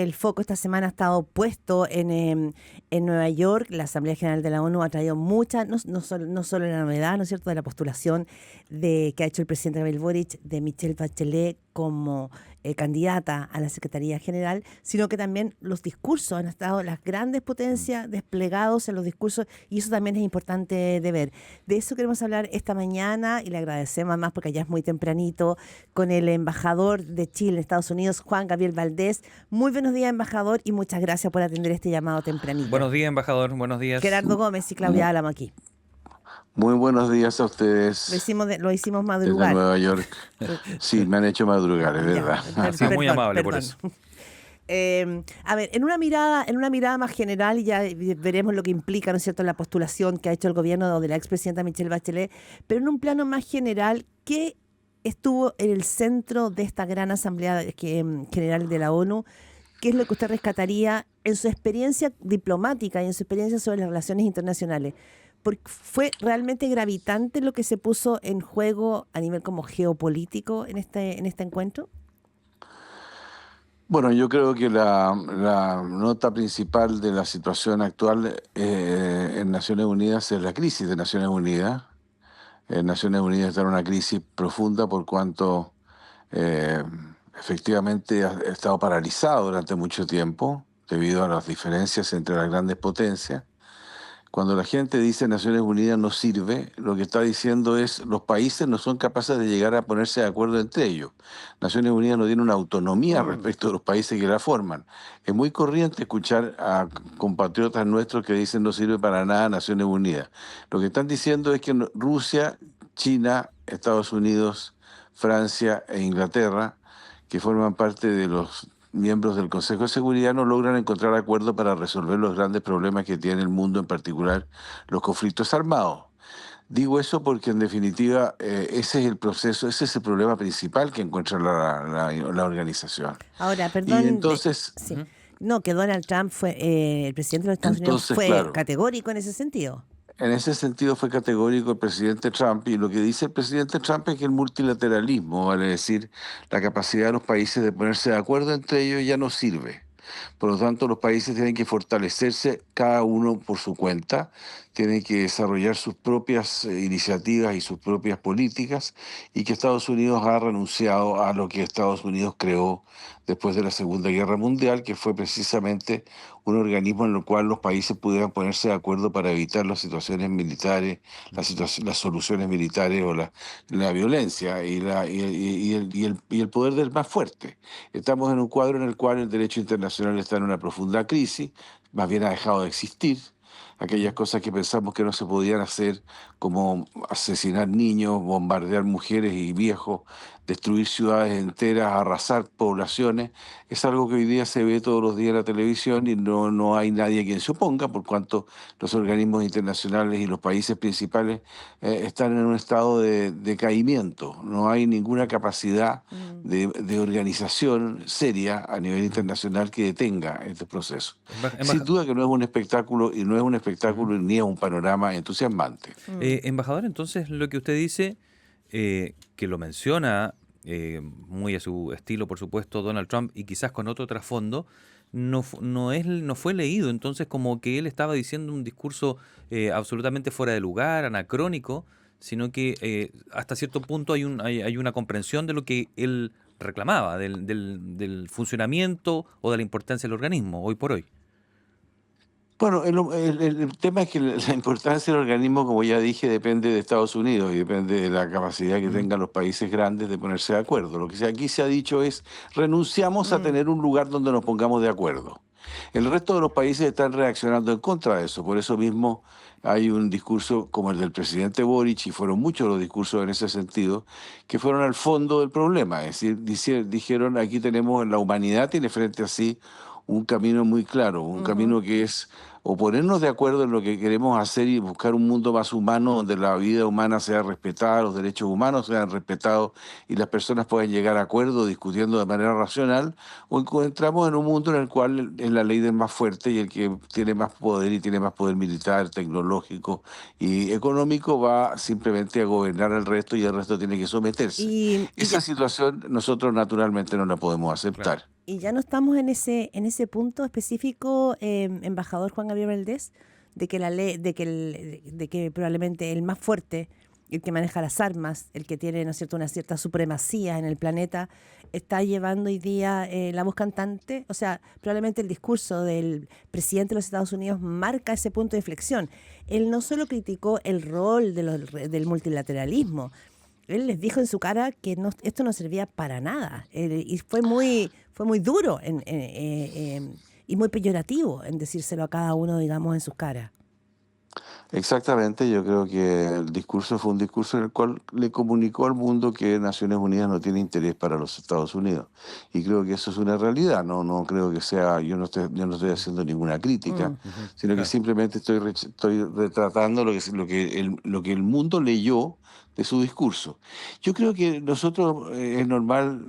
el foco esta semana ha estado puesto en Nueva York. La Asamblea General de la ONU ha traído mucha, no solo la novedad, ¿no es cierto?, de la postulación que ha hecho el presidente Gabriel Boric de Michelle Bachelet como candidata a la Secretaría General, sino que también los discursos han estado, las grandes potencias desplegados en los discursos, y eso también es importante de ver. De eso queremos hablar esta mañana y le agradecemos más porque ya es muy tempranito con el embajador de Chile en Estados Unidos, Juan Gabriel Valdés. Muy buenos días, embajador, y muchas gracias por atender este llamado tempranito. Buenos días, embajador. Buenos días. Gerardo Gómez y Claudia Álamo aquí. Muy buenos días a ustedes. Lo hicimos madrugar. Desde Nueva York. Sí, me han hecho madrugar, es verdad. Sí, muy amable por eso. A ver, en una mirada más general, y ya veremos lo que implica, ¿no es cierto?, la postulación que ha hecho el gobierno de la expresidenta Michelle Bachelet, pero en un plano más general, ¿qué estuvo en el centro de esta gran Asamblea General de la ONU? ¿Qué es lo que usted rescataría en su experiencia diplomática y en su experiencia sobre las relaciones internacionales? Porque fue realmente gravitante lo que se puso en juego a nivel como geopolítico en este encuentro. Bueno, yo creo que la nota principal de la situación actual en Naciones Unidas es la crisis de Naciones Unidas. Naciones Unidas está en una crisis profunda por cuanto eh, efectivamente ha estado paralizado durante mucho tiempo debido a las diferencias entre las grandes potencias. Cuando la gente dice Naciones Unidas no sirve, lo que está diciendo es los países no son capaces de llegar a ponerse de acuerdo entre ellos. Naciones Unidas no tiene una autonomía respecto de los países que la forman. Es muy corriente escuchar a compatriotas nuestros que dicen no sirve para nada Naciones Unidas. Lo que están diciendo es que Rusia, China, Estados Unidos, Francia e Inglaterra, que forman parte de los miembros del Consejo de Seguridad, no logran encontrar acuerdo para resolver los grandes problemas que tiene el mundo, en particular los conflictos armados. Digo eso porque en definitiva ese es el proceso, ese es el problema principal que encuentra la organización. Ahora, perdón, y entonces, sí. No, que Donald Trump el presidente de los Estados Unidos fue claro, categórico en ese sentido. En ese sentido fue categórico el presidente Trump, y lo que dice el presidente Trump es que el multilateralismo, vale decir, la capacidad de los países de ponerse de acuerdo entre ellos, ya no sirve. Por lo tanto, los países tienen que fortalecerse cada uno por su cuenta, tienen que desarrollar sus propias iniciativas y sus propias políticas, y que Estados Unidos ha renunciado a lo que Estados Unidos creó después de la Segunda Guerra Mundial, que fue precisamente un organismo en el cual los países pudieran ponerse de acuerdo para evitar las situaciones militares, las soluciones militares o la violencia y el poder del más fuerte. Estamos en un cuadro en el cual el derecho internacional está en una profunda crisis, más bien ha dejado de existir. Aquellas cosas que pensamos que no se podían hacer, como asesinar niños, bombardear mujeres y viejos, destruir ciudades enteras, arrasar poblaciones, es algo que hoy día se ve todos los días en la televisión y no hay nadie quien se oponga, por cuanto los organismos internacionales y los países principales están en un estado de decaimiento. No hay ninguna capacidad de organización seria a nivel internacional que detenga este proceso. Sin duda que no es un espectáculo, y no es un espectáculo ni es un panorama entusiasmante. Embajador, entonces lo que usted dice, que lo menciona muy a su estilo, por supuesto, Donald Trump, y quizás con otro trasfondo, no fue leído, entonces como que él estaba diciendo un discurso absolutamente fuera de lugar, anacrónico, sino que hasta cierto punto hay una comprensión de lo que él reclamaba, del funcionamiento o de la importancia del organismo, hoy por hoy. Bueno, el tema es que la importancia del organismo, como ya dije, depende de Estados Unidos y depende de la capacidad que tengan los países grandes de ponerse de acuerdo. Lo que aquí se ha dicho es, renunciamos a tener un lugar donde nos pongamos de acuerdo. El resto de los países están reaccionando en contra de eso. Por eso mismo hay un discurso como el del presidente Boric, y fueron muchos los discursos en ese sentido, que fueron al fondo del problema. Es decir, dijeron, aquí tenemos, la humanidad tiene frente a sí un camino muy claro, un camino que es o ponernos de acuerdo en lo que queremos hacer y buscar un mundo más humano, donde la vida humana sea respetada, los derechos humanos sean respetados y las personas puedan llegar a acuerdos discutiendo de manera racional, o encontramos en un mundo en el cual es la ley del más fuerte, y el que tiene más poder y tiene más poder militar, tecnológico y económico va simplemente a gobernar al resto, y el resto tiene que someterse. Esa situación nosotros naturalmente no la podemos aceptar. Claro. Y ya no estamos en ese punto específico, embajador Juan Gabriel Valdés, de que la ley, de que probablemente el más fuerte, el que maneja las armas, el que tiene, ¿no es cierto?, una cierta supremacía en el planeta, está llevando hoy día la voz cantante. O sea, probablemente el discurso del presidente de los Estados Unidos marca ese punto de inflexión. Él no solo criticó el rol del multilateralismo, él les dijo en su cara que esto no servía para nada. Y fue muy duro y muy peyorativo en decírselo a cada uno, digamos, en sus caras. Exactamente, yo creo que el discurso fue un discurso en el cual le comunicó al mundo que Naciones Unidas no tiene interés para los Estados Unidos. Y creo que eso es una realidad, no creo que sea, yo no estoy haciendo ninguna crítica, Ujú, sino que claro. simplemente estoy retratando lo que el mundo leyó de su discurso. Yo creo que nosotros, es normal,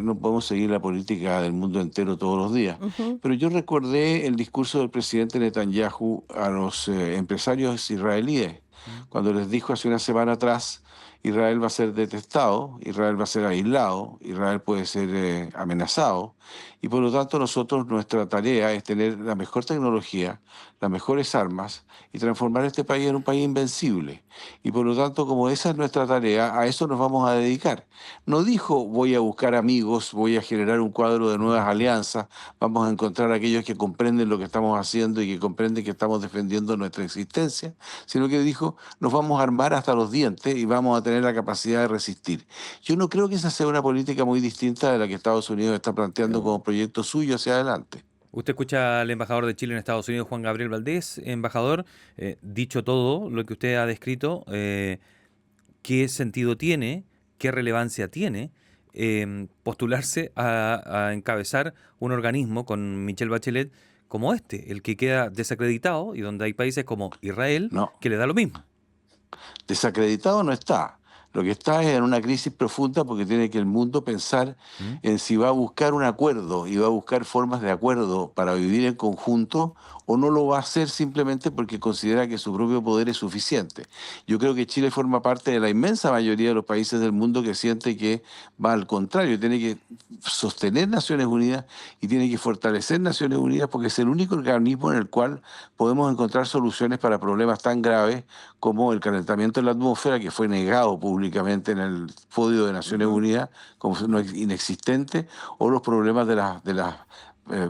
no podemos seguir la política del mundo entero todos los días, Ujú. pero yo recordé el discurso del presidente Netanyahu a los empresarios israelíes, Mm. cuando les dijo hace una semana atrás: Israel va a ser detestado, Israel va a ser aislado, Israel puede ser amenazado, y por lo tanto nosotros, nuestra tarea es tener la mejor tecnología, las mejores armas, y transformar este país en un país invencible. Y por lo tanto, como esa es nuestra tarea, a eso nos vamos a dedicar. No dijo: voy a buscar amigos, voy a generar un cuadro de nuevas alianzas, vamos a encontrar aquellos que comprenden lo que estamos haciendo y que comprenden que estamos defendiendo nuestra existencia, sino que dijo: nos vamos a armar hasta los dientes y vamos a tener la capacidad de resistir. Yo no creo que esa sea una política muy distinta de la que Estados Unidos está planteando como proyecto suyo hacia adelante. Usted escucha al embajador de Chile en Estados Unidos, Juan Gabriel Valdés. Embajador, dicho todo lo que usted ha descrito, ¿qué sentido tiene, qué relevancia tiene postularse a encabezar un organismo con Michelle Bachelet como este, el que queda desacreditado y donde hay países como Israel No, que le da lo mismo? desacreditado no está. Lo que está es en una crisis profunda, porque tiene que el mundo pensar ¿Mm? en si va a buscar un acuerdo y va a buscar formas de acuerdo para vivir en conjunto, o no lo va a hacer simplemente porque considera que su propio poder es suficiente. Yo creo que Chile forma parte de la inmensa mayoría de los países del mundo que siente que va al contrario, tiene que sostener Naciones Unidas y tiene que fortalecer Naciones Unidas, porque es el único organismo en el cual podemos encontrar soluciones para problemas tan graves como el calentamiento de la atmósfera, que fue negado públicamente en el podio de Naciones Ujú. Unidas como inexistente, o los problemas de las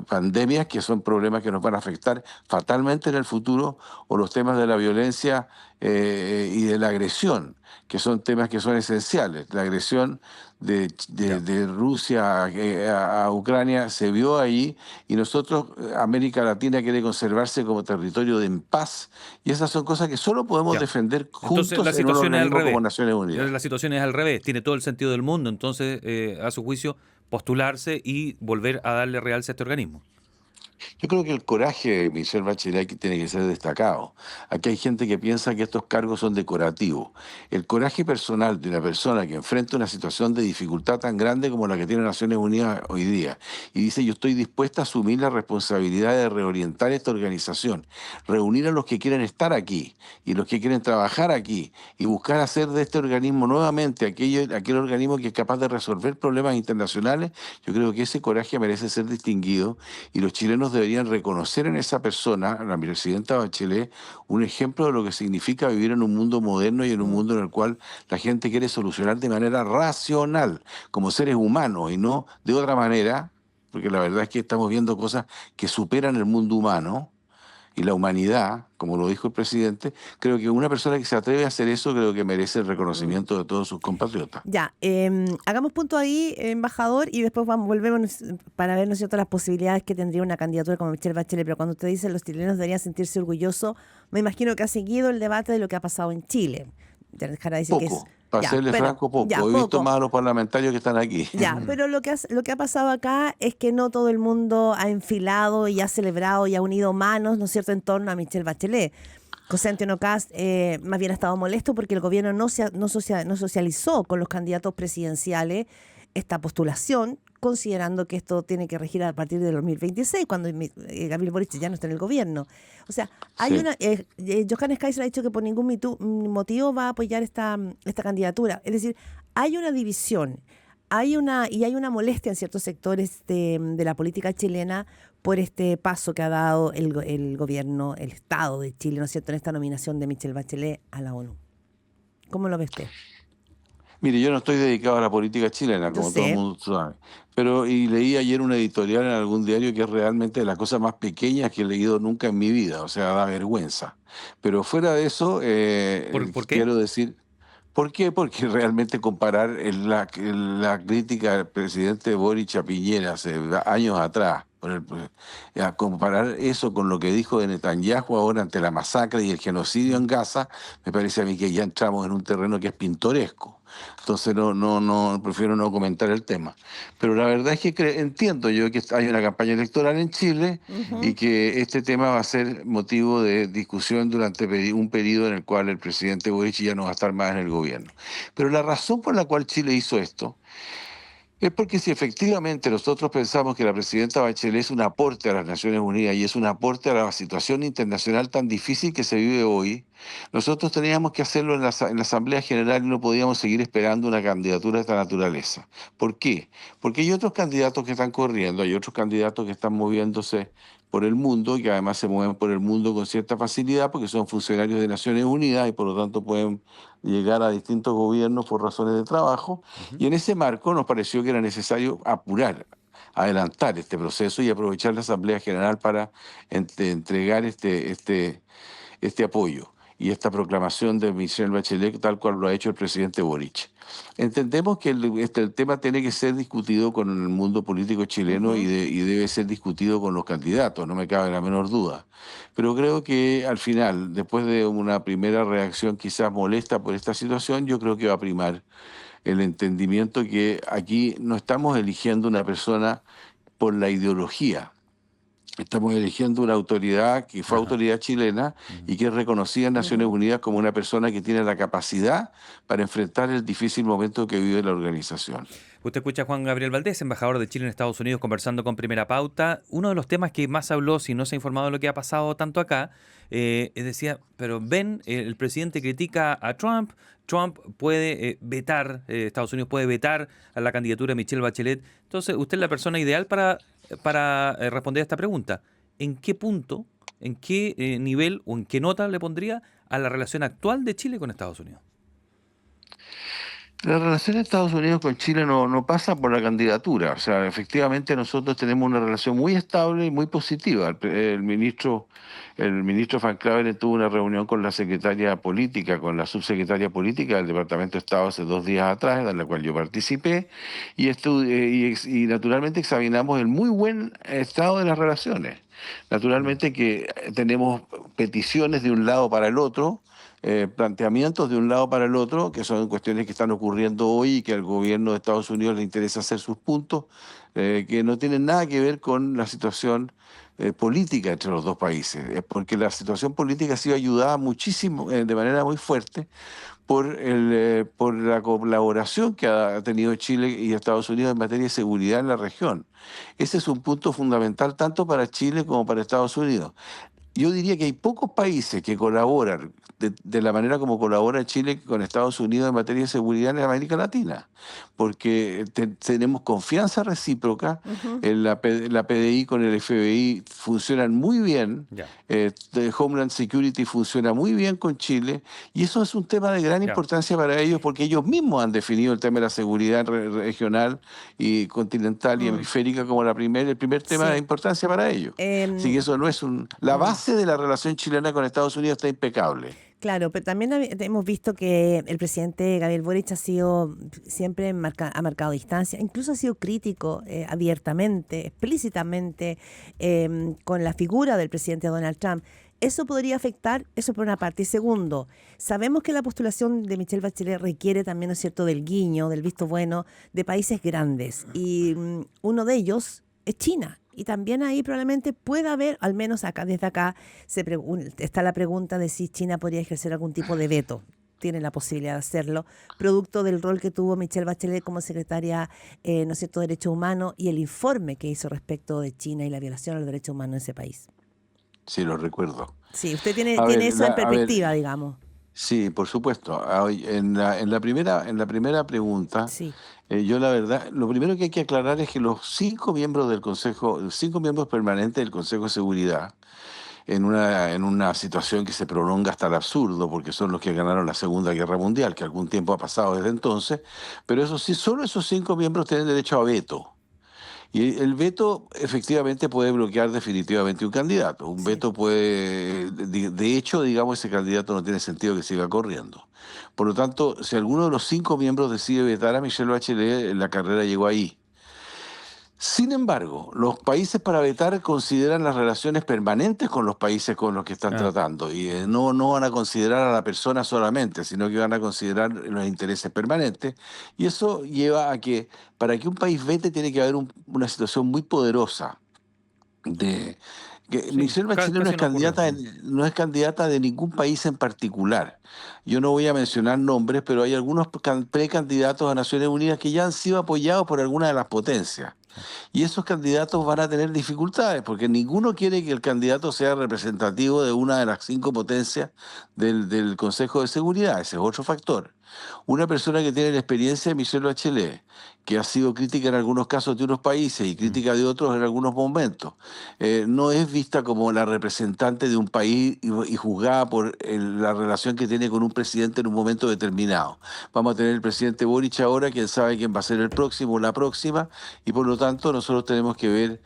pandemias, que son problemas que nos van a afectar fatalmente en el futuro, o los temas de la violencia y de la agresión, que son temas que son esenciales. La agresión Ya. de Rusia a Ucrania se vio ahí, y nosotros, América Latina, quiere conservarse como territorio de en paz, y esas son cosas que solo podemos Ya. defender Entonces la juntos en un situación es al organismo como revés. Naciones Unidas. La situación es al revés. Tiene todo el sentido del mundo. Entonces, a su juicio, postularse y volver a darle realce a este organismo. Yo creo que el coraje de Michelle Bachelet tiene que ser destacado. Aquí hay gente que piensa que estos cargos son decorativos. El coraje personal de una persona que enfrenta una situación de dificultad tan grande como la que tiene Naciones Unidas hoy día, y dice: yo estoy dispuesta a asumir la responsabilidad de reorientar esta organización, reunir a los que quieren estar aquí y los que quieren trabajar aquí, y buscar hacer de este organismo nuevamente aquel organismo que es capaz de resolver problemas internacionales. Yo creo que ese coraje merece ser distinguido, y los chilenos deberían reconocer en esa persona, la presidenta Bachelet, un ejemplo de lo que significa vivir en un mundo moderno y en un Mm. mundo en el cual la gente quiere solucionar de manera racional, como seres humanos, y no de otra manera, porque la verdad es que estamos viendo cosas que superan el mundo humano y la humanidad, como lo dijo el presidente. Creo que una persona que se atreve a hacer eso, creo que merece el Mm. reconocimiento de todos sus compatriotas. Ya, hagamos punto ahí, embajador, y después volvemos para ver, ¿no es cierto?, las posibilidades que tendría una candidatura como Michelle Bachelet. Pero cuando usted dice los chilenos deberían sentirse orgullosos, me imagino que ha seguido el debate de lo que ha pasado en Chile. Ya dejará de decir que es, Poco, para ya, serle pero, franco, ya, poco. He visto poco. más a los parlamentarios que están aquí. Ya, pero lo que ha pasado acá es que no todo el mundo ha enfilado y ha celebrado y ha unido manos, ¿no es cierto?, en torno a Michelle Bachelet. José Antonio Kast más bien ha estado molesto porque el gobierno no socializó con los candidatos presidenciales esta postulación, considerando que esto tiene que regir a partir del 2026, cuando Gabriel Boric ya no está en el gobierno. O sea, hay Sí. una Johannes Kaiser ha dicho que por ningún motivo va a apoyar esta candidatura. Es decir, hay una división. hay una molestia en ciertos sectores de la política chilena por este paso que ha dado el gobierno, el Estado de Chile, ¿no es cierto?, en esta nominación de Michelle Bachelet a la ONU. ¿Cómo lo ves usted? Mire, yo no estoy dedicado a la política chilena, Yo como todo el sé. mundo sabe, pero y leí ayer una editorial en algún diario que es realmente de las cosas más pequeñas que he leído nunca en mi vida, o sea, da vergüenza. Pero fuera de eso, ¿Por qué? quiero decir, ¿por qué? Porque realmente comparar la crítica del presidente Boric a Piñera hace años atrás, a comparar eso con lo que dijo de Netanyahu ahora ante la masacre y el genocidio en Gaza, me parece a mí que ya entramos en un terreno que es pintoresco. Entonces prefiero no comentar el tema. Pero la verdad es que entiendo yo que hay una campaña electoral en Chile y Ujú. que este tema va a ser motivo de discusión durante un periodo en el cual el presidente Boric ya no va a estar más en el gobierno. Pero la razón por la cual Chile hizo esto es porque si efectivamente nosotros pensamos que la presidenta Bachelet es un aporte a las Naciones Unidas y es un aporte a la situación internacional tan difícil que se vive hoy, nosotros teníamos que hacerlo en la Asamblea General y no podíamos seguir esperando una candidatura de esta naturaleza. ¿Por qué? Porque hay otros candidatos que están corriendo, hay otros candidatos que están moviéndose por el mundo y que además se mueven por el mundo con cierta facilidad porque son funcionarios de Naciones Unidas y por lo tanto pueden llegar a distintos gobiernos por razones de trabajo. Ujú. Y en ese marco nos pareció que era necesario apurar, adelantar este proceso y aprovechar la Asamblea General para entregar este apoyo y esta proclamación de Michelle Bachelet tal cual lo ha hecho el presidente Boric. Entendemos que el tema tiene que ser discutido con el mundo político chileno Ujú. y debe ser discutido con los candidatos, no me cabe la menor duda. Pero creo que al final, después de una primera reacción quizás molesta por esta situación, yo creo que va a primar el entendimiento que aquí no estamos eligiendo una persona por la ideología. Estamos eligiendo una autoridad que fue Ajá. autoridad chilena Ujú. y que es reconocida en Naciones Ujú. Unidas como una persona que tiene la capacidad para enfrentar el difícil momento que vive la organización. Usted escucha a Juan Gabriel Valdés, embajador de Chile en Estados Unidos, conversando con Primera Pauta. Uno de los temas que más habló, si no se ha informado de lo que ha pasado tanto acá, decía, pero ven, el presidente critica a Trump, Trump puede vetar, Estados Unidos puede vetar a la candidatura de Michelle Bachelet. Entonces, usted es la persona ideal para responder a esta pregunta. ¿En qué punto, en qué nivel o en qué nota le pondría a la relación actual de Chile con Estados Unidos? La relación de Estados Unidos con Chile no pasa por la candidatura, o sea, efectivamente nosotros tenemos una relación muy estable y muy positiva. El ministro Van Claveren tuvo una reunión con la secretaria política, con la subsecretaria política del Departamento de Estado hace 2 días atrás, en la cual yo participé, y naturalmente examinamos el muy buen estado de las relaciones. Mm. Naturalmente que tenemos peticiones de un lado para el otro, planteamientos de un lado para el otro, que son cuestiones que están ocurriendo hoy y que al gobierno de Estados Unidos le interesa hacer sus puntos, que no tienen nada que ver con la situación política entre los dos países, porque la situación política ha sido ayudada muchísimo, de manera muy fuerte, por la colaboración que ha tenido Chile y Estados Unidos en materia de seguridad en la región. Ese es un punto fundamental tanto para Chile como para Estados Unidos. Yo diría que hay pocos países que colaboran de la manera como colabora Chile con Estados Unidos en materia de seguridad en América Latina, porque tenemos confianza recíproca, Ujú. la PDI con el FBI funcionan muy bien, Ya, Homeland Security funciona muy bien con Chile, y eso es un tema de gran ya. importancia para ellos, porque ellos mismos han definido el tema de la seguridad regional y continental y Mm. hemisférica como el primer tema de Sí. importancia para ellos. Así que Em, eso no es la mm. base de la relación chilena con Estados Unidos está impecable. Claro, pero también hemos visto que el presidente Gabriel Boric ha sido siempre ha marcado distancia, incluso ha sido crítico abiertamente, explícitamente con la figura del presidente Donald Trump. Eso podría afectar, eso por una parte. Y segundo, sabemos que la postulación de Michelle Bachelet requiere también, ¿no es cierto?, del guiño, del visto bueno de países grandes. Y uno de ellos es China. Y también ahí probablemente pueda haber, al menos acá, desde acá, está la pregunta de si China podría ejercer algún tipo de veto. Tiene la posibilidad de hacerlo, producto del rol que tuvo Michelle Bachelet como secretaria, ¿no es cierto?, de Derechos Humanos y el informe que hizo respecto de China y la violación a los derechos humanos en ese país. Sí, lo recuerdo. Sí, usted tiene, A ver, tiene eso en perspectiva, digamos. Sí, por supuesto. En la primera pregunta, Sí, yo la verdad, lo primero que hay que aclarar es que los 5 miembros del Consejo, los 5 miembros permanentes del Consejo de Seguridad, en una situación que se prolonga hasta el absurdo, porque son los que ganaron la Segunda Guerra Mundial, que algún tiempo ha pasado desde entonces, pero eso sí, solo esos 5 miembros tienen derecho a veto. Y el veto efectivamente puede bloquear definitivamente un candidato. Un sí. veto puede, de hecho, digamos, ese candidato no tiene sentido que siga corriendo. Por lo tanto, si alguno de los 5 miembros decide vetar a Michelle Bachelet, la carrera llegó ahí. Sin embargo, los países para vetar consideran las relaciones permanentes con los países con los que están Ah, tratando y no van a considerar a la persona solamente, sino que van a considerar los intereses permanentes. Y eso lleva a que para que un país vete tiene que haber una situación muy poderosa de que sí, Michelle Bachelet casi no ocurrió. no es candidata de ningún país en particular. Yo no voy a mencionar nombres, pero hay algunos precandidatos a Naciones Unidas que ya han sido apoyados por alguna de las potencias. Sí. Y esos candidatos van a tener dificultades, porque ninguno quiere que el candidato sea representativo de una de las 5 potencias del Consejo de Seguridad. Ese es otro factor. Una persona que tiene la experiencia de Michelle Bachelet, que ha sido crítica en algunos casos de unos países y Mm. crítica de otros en algunos momentos, no es vista como la representante de un país y juzgada por la relación que tiene con un presidente en un momento determinado. Vamos a tener el presidente Boric ahora, quién sabe quién va a ser el próximo o la próxima, y por lo tanto nosotros tenemos que ver,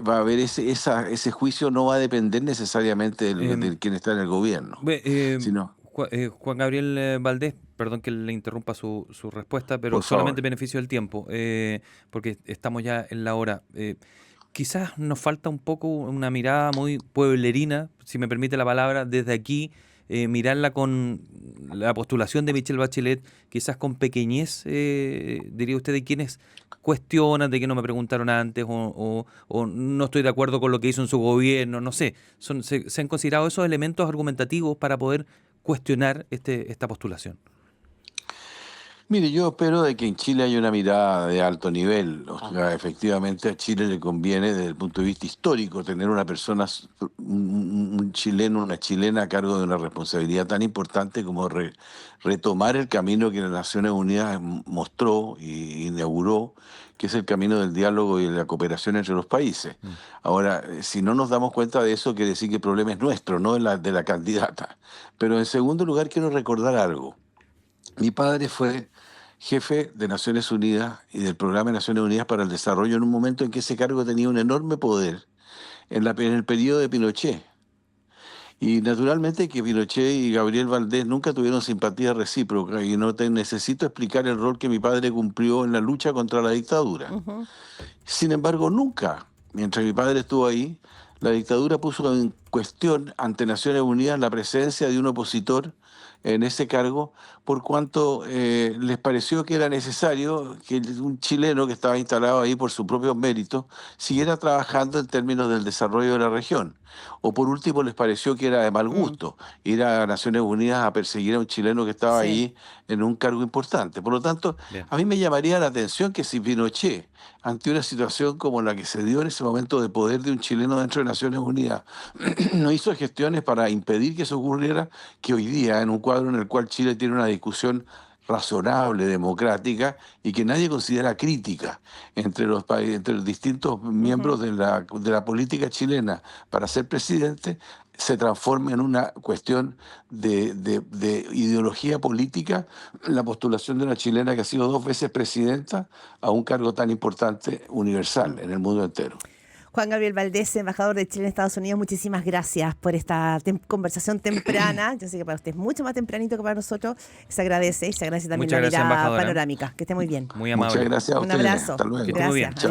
va a haber ese juicio, no va a depender necesariamente Em, de quien está en el gobierno, Ve, sino, Juan Gabriel Valdés, perdón que le interrumpa su respuesta, pero por solamente favor. en beneficio del tiempo, porque estamos ya en la hora. Quizás nos falta un poco una mirada muy pueblerina, si me permite la palabra, desde aquí, mirarla con la postulación de Michelle Bachelet, quizás con pequeñez, diría usted, de quienes cuestionan, de que no me preguntaron antes, o no estoy de acuerdo con lo que hizo en su gobierno, no sé. Se han considerado esos elementos argumentativos para poder cuestionar esta postulación. Mire, yo espero de que en Chile haya una mirada de alto nivel. O sea, efectivamente a Chile le conviene desde el punto de vista histórico tener una persona, un chileno, una chilena a cargo de una responsabilidad tan importante como retomar el camino que las Naciones Unidas mostró y inauguró, que es el camino del diálogo y de la cooperación entre los países. Mm. Ahora, si no nos damos cuenta de eso, quiere decir que el problema es nuestro, no de la candidata. Pero en segundo lugar, quiero recordar algo. Mi padre fue jefe de Naciones Unidas y del Programa de Naciones Unidas para el Desarrollo en un momento en que ese cargo tenía un enorme poder en el periodo de Pinochet. Y naturalmente que Pinochet y Gabriel Valdés nunca tuvieron simpatía recíproca y no te necesito explicar el rol que mi padre cumplió en la lucha contra la dictadura. Ujú. Sin embargo, nunca, mientras mi padre estuvo ahí, la dictadura puso en cuestión ante Naciones Unidas la presencia de un opositor en ese cargo, por cuanto les pareció que era necesario que un chileno que estaba instalado ahí por sus propios méritos siguiera trabajando en términos del desarrollo de la región. O por último les pareció que era de mal Mm, gusto ir a Naciones Unidas a perseguir a un chileno que estaba sí. ahí en un cargo importante. Por lo tanto, Bien. a mí me llamaría la atención que si Pinochet, ante una situación como la que se dio en ese momento de poder de un chileno dentro de Naciones Unidas, no hizo gestiones para impedir que eso ocurriera, que hoy día, en un cuadro en el cual Chile tiene una discusión razonable, democrática, y que nadie considera crítica entre los distintos Ujú. miembros de la política chilena para ser presidente, se transforma en una cuestión de ideología política la postulación de una chilena que ha sido 2 veces presidenta a un cargo tan importante universal Mm. en el mundo entero. Juan Gabriel Valdés, embajador de Chile en Estados Unidos, muchísimas gracias por esta conversación temprana. Yo sé que para usted es mucho más tempranito que para nosotros. Se agradece también Muchas la gracias, mirada embajadora. panorámica. Que esté muy bien. Muy Muchas amable. gracias a Un ustedes. abrazo. Hasta Que luego. esté muy Gracias. bien. Adiós. Chao.